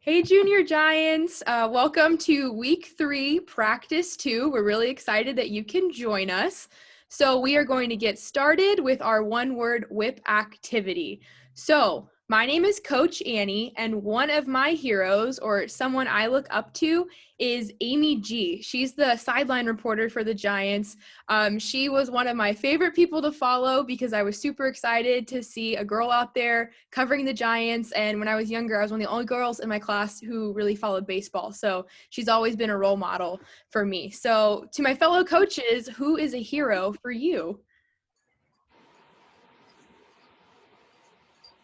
Hey, Junior Giants. Welcome to week 3, practice 2. We're really excited that you can join us. So we are going to get started with our one-word whip activity. So my name is Coach Annie, and one of my heroes, or someone I look up to, is Amy G. She's the sideline reporter for the Giants. She was one of my favorite people to follow because I was super excited to see a girl out there covering the Giants. And when I was younger, I was one of the only girls in my class who really followed baseball. So she's always been a role model for me. So to my fellow coaches, who is a hero for you?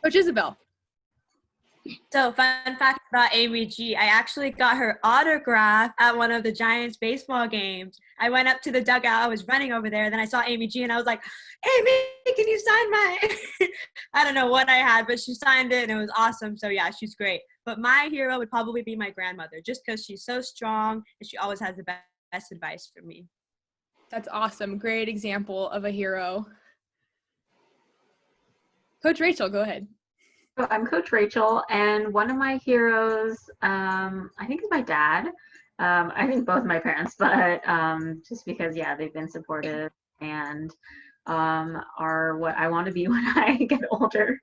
Coach Isabel. So, fun fact about Amy G, I actually got her autograph at one of the Giants baseball games. I went up to the dugout, I was running over there, then I saw Amy G and I was like, Amy, can you sign my I don't know what I had, but she signed it and it was awesome. So yeah, she's great. But my hero would probably be my grandmother, just because she's so strong and she always has the best advice for me. That's awesome. Great example of a hero. Coach Rachel, go ahead. So I'm Coach Rachel, and one of my heroes, I think is my dad. I think both my parents, but just because, yeah, they've been supportive and are what I want to be when I get older.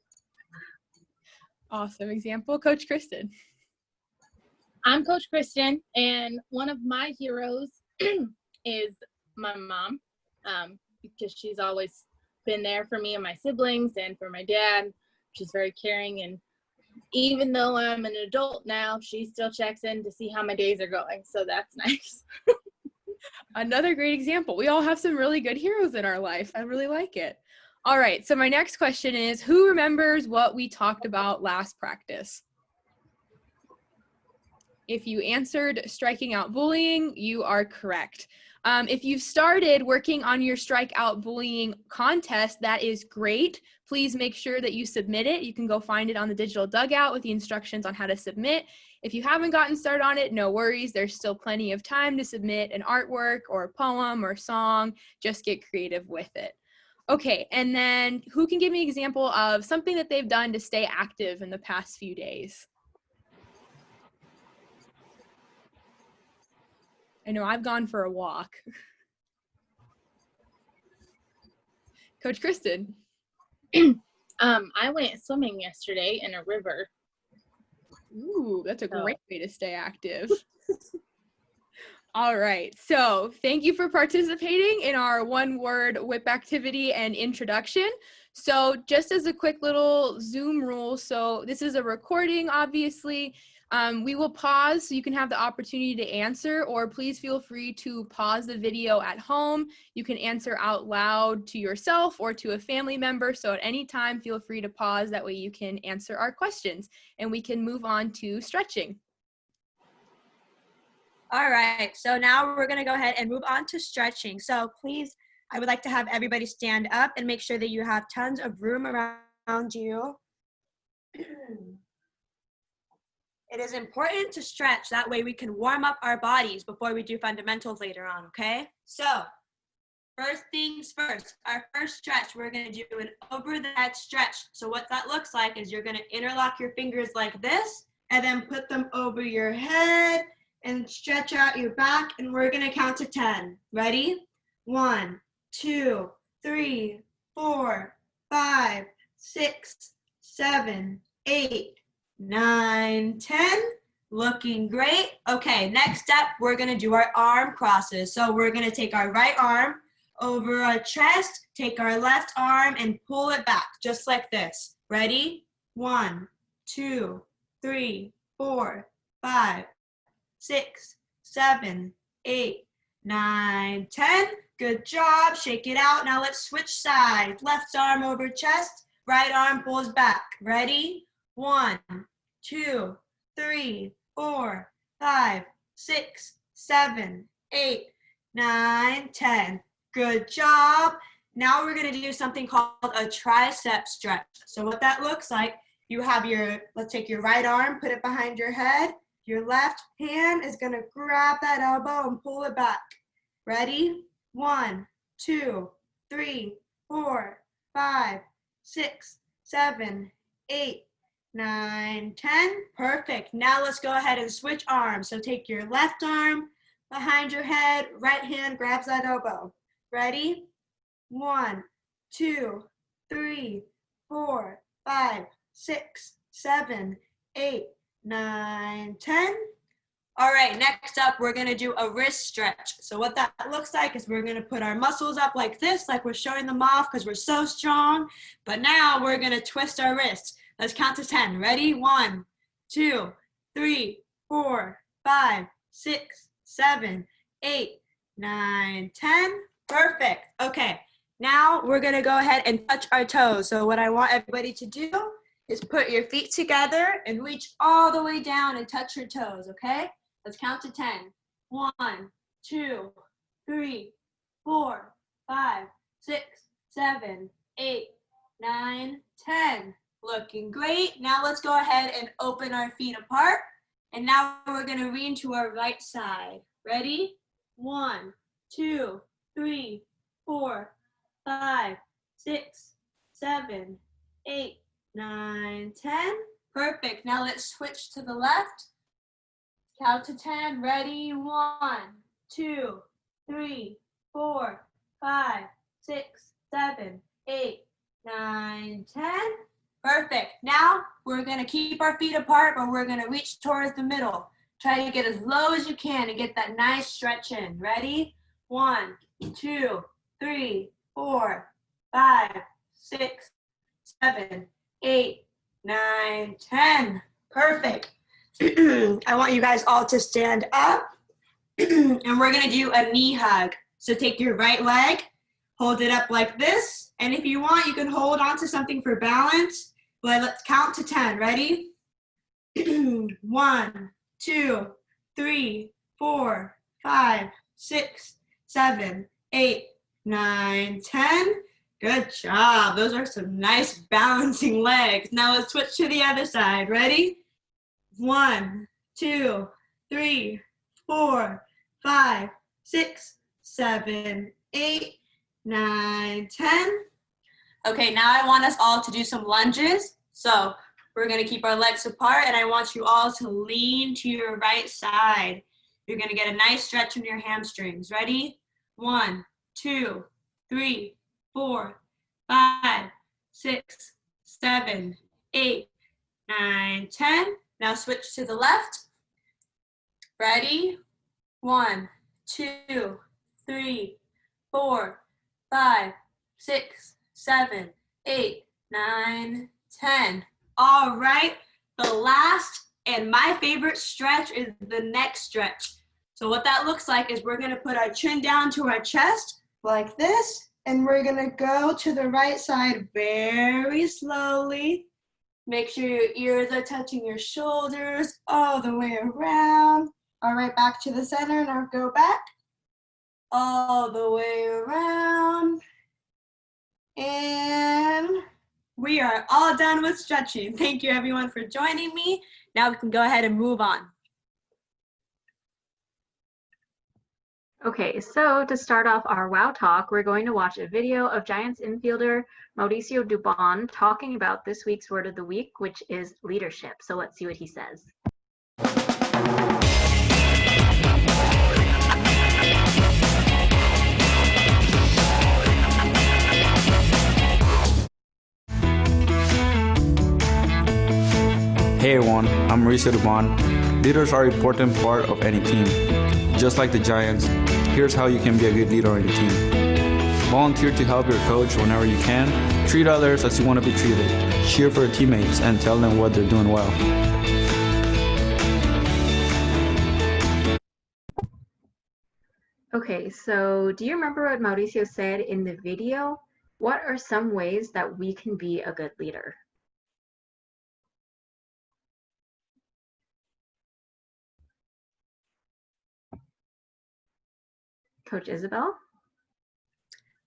Awesome example. Coach Kristen. I'm Coach Kristen, and one of my heroes is my mom, because she's always been there for me and my siblings and for my dad. She's very caring, and even though I'm an adult now, she still checks in to see how my days are going, so that's nice. Another great example. We all have some really good heroes in our life. I really like it. All right, so my next question is, who remembers what we talked about last practice? If you answered striking out bullying, you are correct. If you've started working on your strikeout bullying contest, that is great. Please make sure that you submit it. You can go find it on the digital dugout with the instructions on how to submit. If you haven't gotten started on it, no worries. There's still plenty of time to submit an artwork or a poem or song. Just get creative with it. Okay, and then who can give me an example of something that they've done to stay active in the past few days? I know I've gone for a walk. Coach Kristen. I went swimming yesterday in a river. Ooh, that's a great way to stay active. All right, so thank you for participating in our one-word whip activity and introduction. So just as a quick little Zoom rule, so this is a recording, obviously. We will pause so you can have the opportunity to answer, or please feel free to pause the video at home. You can answer out loud to yourself or to a family member. So at any time, feel free to pause. That way you can answer our questions and we can move on to stretching. All right, so now we're gonna go ahead and move on to stretching. So please, I would like to have everybody stand up and make sure that you have tons of room around you. It is important to stretch, that way we can warm up our bodies before we do fundamentals later on, okay? So, first things first, our first stretch, we're gonna do an over the head stretch. So what that looks like is you're gonna interlock your fingers like this, and then put them over your head, and stretch out your back, and we're gonna count to 10. Ready? 1, 2, 3, 4, 5, 6, 7, 8, 9, 10. Looking great. Okay, next step, we're gonna do our arm crosses. So we're gonna take our right arm over our chest, take our left arm and pull it back, just like this. Ready? 1, 2, 3, 4, 5, 6, 7, 8, 9, 10. Good job. Shake it out. Now let's switch sides. Left arm over chest. Right arm pulls back. Ready? 1, 2, 3, 4, 5, 6, 7, 8, 9, 10. Good job. Now we're going to do something called a tricep stretch. So what that looks like, you have let's take your right arm, put it behind your head. Your left hand is going to grab that elbow and pull it back. Ready? 1, 2, 3, 4, 5, 6, 7, 8, 9, 10. Perfect. Now let's go ahead and switch arms. So take your left arm behind your head, right hand grabs that elbow. Ready? 1, 2, 3, 4, 5, 6, 7, 8, 9, 10. All right, next up, we're gonna do a wrist stretch. So what that looks like is we're gonna put our muscles up like this, like we're showing them off because we're so strong. But now we're gonna twist our wrists. Let's count to 10. Ready? 1, 2, 3, 4, 5, 6, 7, 8, 9, 10. Perfect. Okay, now we're gonna go ahead and touch our toes. So what I want everybody to do is put your feet together and reach all the way down and touch your toes, okay? Let's count to 10. 1, 2, 3, 4, 5, 6, 7, 8, 9, 10. Looking great. Now let's go ahead and open our feet apart. And now we're gonna lean to our right side. Ready? 1, 2, 3, 4, 5, 6, 7, 8, 9, 10. Perfect. Now let's switch to the left. Count to 10. Ready? 1, 2, 3, 4, 5, 6, 7, 8, 9, 10. Perfect. Now we're going to keep our feet apart, but we're going to reach towards the middle. Try to get as low as you can to get that nice stretch in. Ready? 1, 2, 3, 4, 5, 6, 7, 8, 9, 10. Perfect. I want you guys all to stand up and we're gonna do a knee hug. So take your right leg, hold it up like this. And if you want, you can hold on to something for balance, but let's count to 10. Ready? 1, 2, 3, 4, 5, 6, 7, 8, 9, 10. Good job. Those are some nice balancing legs. Now let's switch to the other side. Ready? 1, 2, 3, 4, 5, 6, 7, 8, 9, 10. Okay, now I want us all to do some lunges. So we're gonna keep our legs apart and I want you all to lean to your right side. You're gonna get a nice stretch in your hamstrings. Ready? 1, 2, 3, 4, 5, 6, 7, 8, 9, 10. Now switch to the left. Ready? 1, 2, 3, 4, 5, 6, 7, 8, 9, 10. All right. The last and my favorite stretch is the neck stretch. So what that looks like is we're going to put our chin down to our chest like this, and we're going to go to the right side very slowly. Make sure your ears are touching your shoulders all the way around. All right, back to the center. Now go back all the way around. And we are all done with stretching. Thank you everyone for joining me. Now we can go ahead and move on. Okay, so to start off our WOW Talk, we're going to watch a video of Giants infielder Mauricio Dubon talking about this week's word of the week, which is leadership. So let's see what he says. Hey everyone, I'm Mauricio Dubon. Leaders are an important part of any team. Just like the Giants, here's how you can be a good leader on your team. Volunteer to help your coach whenever you can. Treat others as you want to be treated. Cheer for your teammates and tell them what they're doing well. Okay, so do you remember what Mauricio said in the video? What are some ways that we can be a good leader? Coach Isabel?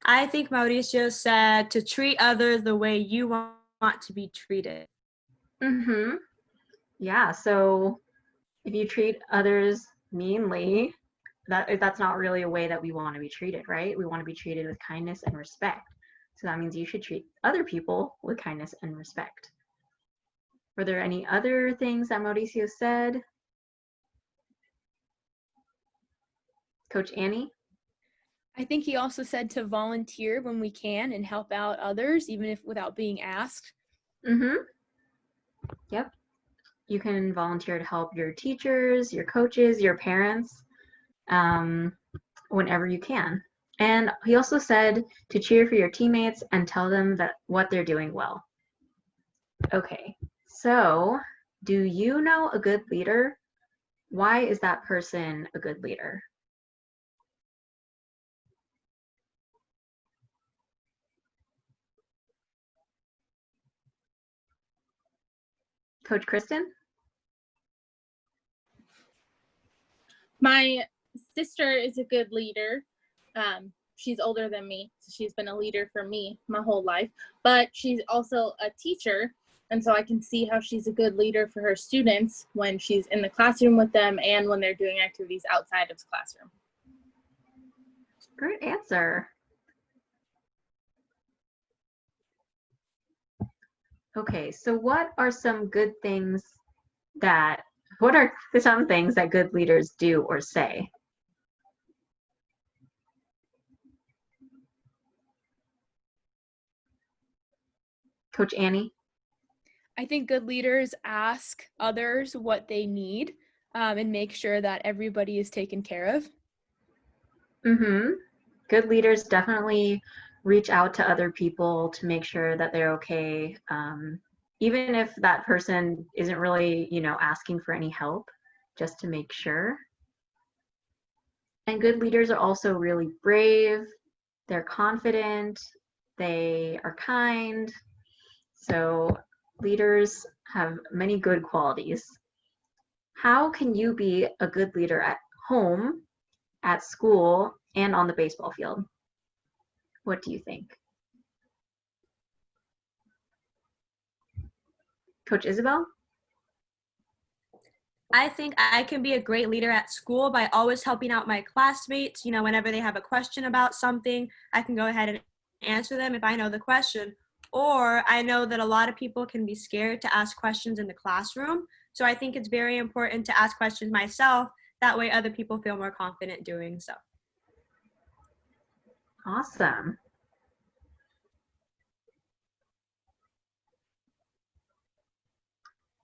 I think Mauricio said to treat others the way you want to be treated. Mm-hmm. Yeah, so if you treat others meanly, that's not really a way that we want to be treated, right? We want to be treated with kindness and respect. So that means you should treat other people with kindness and respect. Were there any other things that Mauricio said? Coach Annie? I think he also said to volunteer when we can and help out others, even if without being asked. Mm-hmm. Yep. You can volunteer to help your teachers, your coaches, your parents, whenever you can. And he also said to cheer for your teammates and tell them that what they're doing well. Okay, so do you know a good leader? Why is that person a good leader? Coach Kristen? My sister is a good leader. She's older than me, so she's been a leader for me my whole life, but she's also a teacher, and so I can see how she's a good leader for her students when she's in the classroom with them and when they're doing activities outside of the classroom. Great answer. Okay, so what are some things that good leaders do or say? Coach Annie? I think good leaders ask others what they need and make sure that everybody is taken care of. Mm-hmm. Good leaders definitely reach out to other people to make sure that they're okay. Even if that person isn't really, asking for any help, just to make sure. And good leaders are also really brave, they're confident, they are kind. So leaders have many good qualities. How can you be a good leader at home, at school, and on the baseball field? What do you think? Coach Isabel? I think I can be a great leader at school by always helping out my classmates. Whenever they have a question about something, I can go ahead and answer them if I know the question. Or I know that a lot of people can be scared to ask questions in the classroom. So I think it's very important to ask questions myself. That way other people feel more confident doing so. Awesome.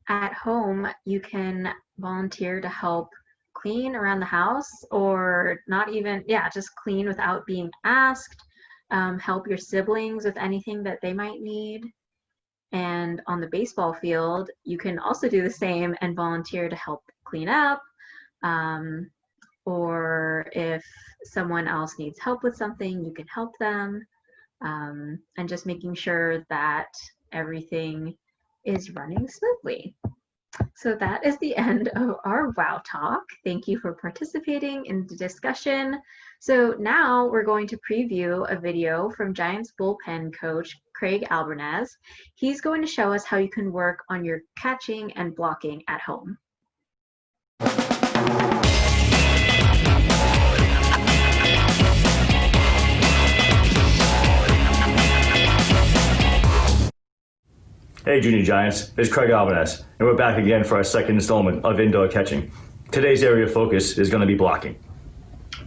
At home, you can volunteer to help clean around the house, or not even, just clean without being asked. Help your siblings with anything that they might need. And on the baseball field, you can also do the same and volunteer to help clean up. Or if someone else needs help with something, you can help them. And just making sure that everything is running smoothly. So that is the end of our WOW Talk. Thank you for participating in the discussion. So now we're going to preview a video from Giants bullpen coach Craig Albernaz. He's going to show us how you can work on your catching and blocking at home. Hey Junior Giants, it's Craig Albernaz, and we're back again for our second installment of indoor catching. Today's area of focus is going to be blocking.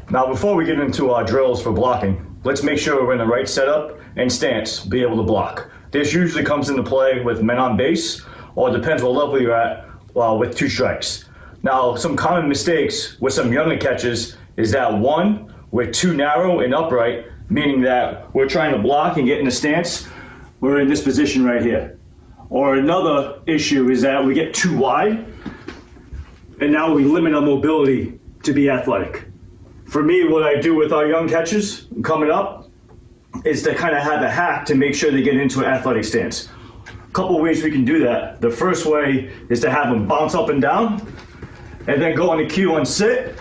Now before we get into our drills for blocking, let's make sure we're in the right setup and stance to be able to block. This usually comes into play with men on base, or it depends what level you're at with 2 strikes. Now some common mistakes with some younger catchers is that one, we're too narrow and upright, meaning that we're trying to block and get in a stance, we're in this position right here. Or another issue is that we get too wide, and now we limit our mobility to be athletic. For me, what I do with our young catchers coming up is to kind of have a hack to make sure they get into an athletic stance. A couple of ways we can do that. The first way is to have them bounce up and down, and then go on the cue and sit,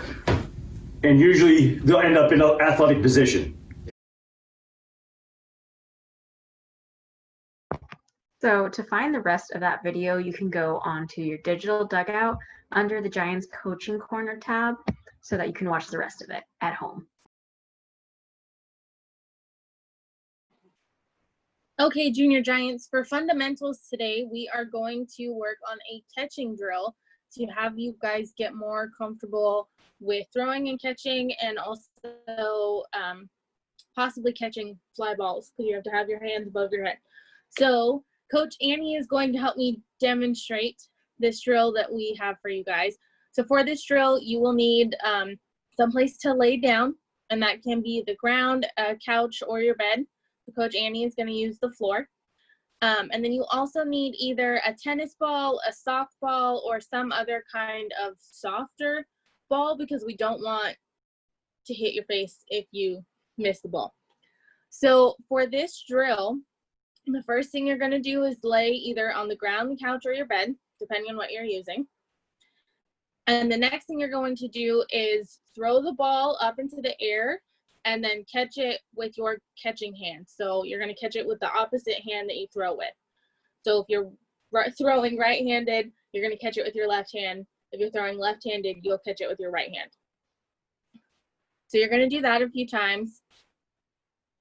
and usually they'll end up in an athletic position. So to find the rest of that video, you can go onto your digital dugout under the Giants Coaching Corner tab so that you can watch the rest of it at home. Okay, Junior Giants, for fundamentals today, we are going to work on a catching drill to have you guys get more comfortable with throwing and catching, and also possibly catching fly balls, because you have to have your hands above your head. So Coach Annie is going to help me demonstrate this drill that we have for you guys. So for this drill, you will need someplace to lay down, and that can be the ground, a couch, or your bed. Coach Annie is going to use the floor. And then you also need either a tennis ball, a softball, or some other kind of softer ball, because we don't want to hit your face if you miss the ball. So for this drill, the first thing you're going to do is lay either on the ground, the couch, or your bed, depending on what you're using. And the next thing you're going to do is throw the ball up into the air and then catch it with your catching hand. So you're going to catch it with the opposite hand that you throw with. So if you're throwing right-handed, you're going to catch it with your left hand. If you're throwing left-handed, you'll catch it with your right hand. So you're going to do that a few times.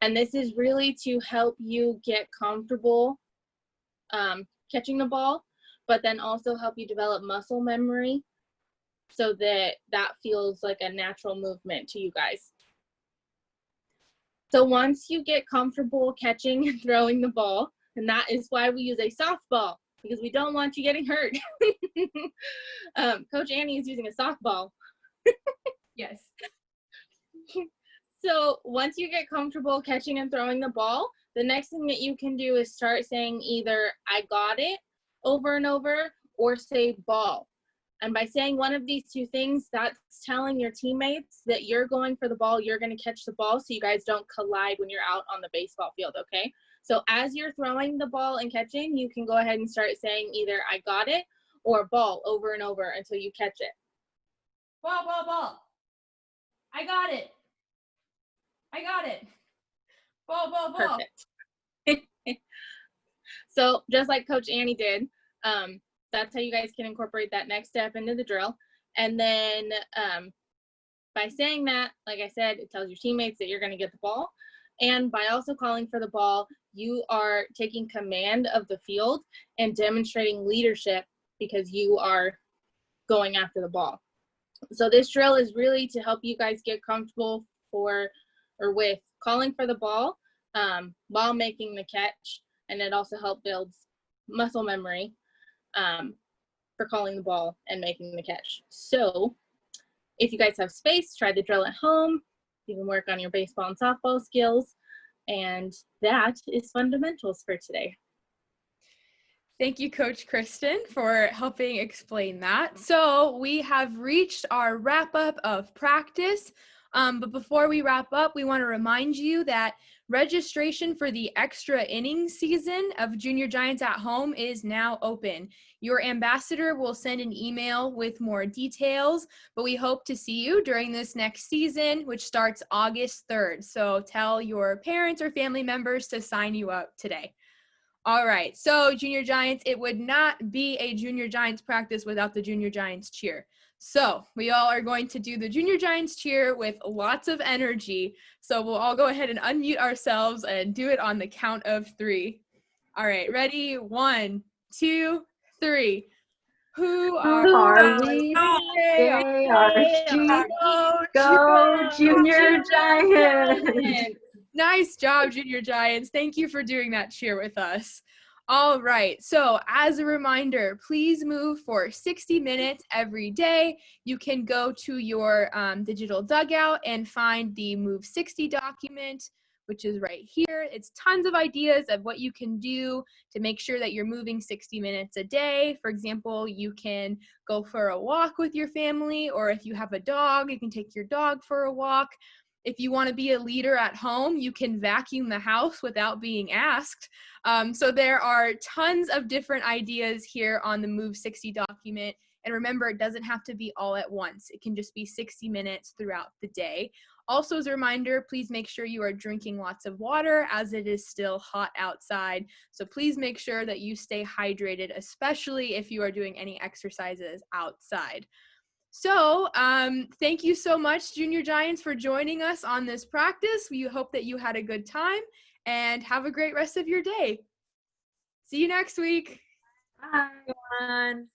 And this is really to help you get comfortable catching the ball, but then also help you develop muscle memory so that that feels like a natural movement to you guys. So once you get comfortable catching and throwing the ball, and that is why we use a softball, because we don't want you getting hurt. Coach Annie is using a softball. Yes. So once you get comfortable catching and throwing the ball, the next thing that you can do is start saying either "I got it" over and over, or say "ball." And by saying one of these two things, that's telling your teammates that you're going for the ball, you're going to catch the ball, so you guys don't collide when you're out on the baseball field, okay? So as you're throwing the ball and catching, you can go ahead and start saying either "I got it" or "ball" over and over until you catch it. Ball, ball, ball. I got it. I got it. Ball, ball, ball. Perfect. So just like Coach Annie did, that's how you guys can incorporate that next step into the drill. And then by saying that, like I said, it tells your teammates that you're going to get the ball. And by also calling for the ball, you are taking command of the field and demonstrating leadership because you are going after the ball. So this drill is really to help you guys get comfortable with calling for the ball while making the catch. And it also helps build muscle memory for calling the ball and making the catch. So if you guys have space, try the drill at home. You can work on your baseball and softball skills. And that is fundamentals for today. Thank you, Coach Kristen, for helping explain that. So we have reached our wrap up of practice. But before we wrap up, we want to remind you that registration for the extra innings season of Junior Giants at Home is now open. Your ambassador will send an email with more details, but we hope to see you during this next season, which starts August 3rd. So tell your parents or family members to sign you up today. All right, so Junior Giants, it would not be a Junior Giants practice without the Junior Giants cheer. So we all are going to do the Junior Giants cheer with lots of energy. So we'll all go ahead and unmute ourselves and do it on the count of 3. All right, ready? 1, 2, 3. Who are we? JRG. Go Junior Giants! Nice job, Junior Giants. Thank you for doing that cheer with us. All right, so as a reminder, please move for 60 minutes every day. You can go to your digital dugout and find the Move 60 document, which is right here. It's tons of ideas of what you can do to make sure that you're moving 60 minutes a day. For example, you can go for a walk with your family, or if you have a dog, you can take your dog for a walk. If you want to be a leader at home, you can vacuum the house without being asked. So there are tons of different ideas here on the Move 60 document. And remember, it doesn't have to be all at once. It can just be 60 minutes throughout the day. Also, as a reminder, please make sure you are drinking lots of water as it is still hot outside. So please make sure that you stay hydrated, especially if you are doing any exercises outside. So thank you so much, Junior Giants, for joining us on this practice. We hope that you had a good time. and have a great rest of your day. See you next week. Bye. Come on.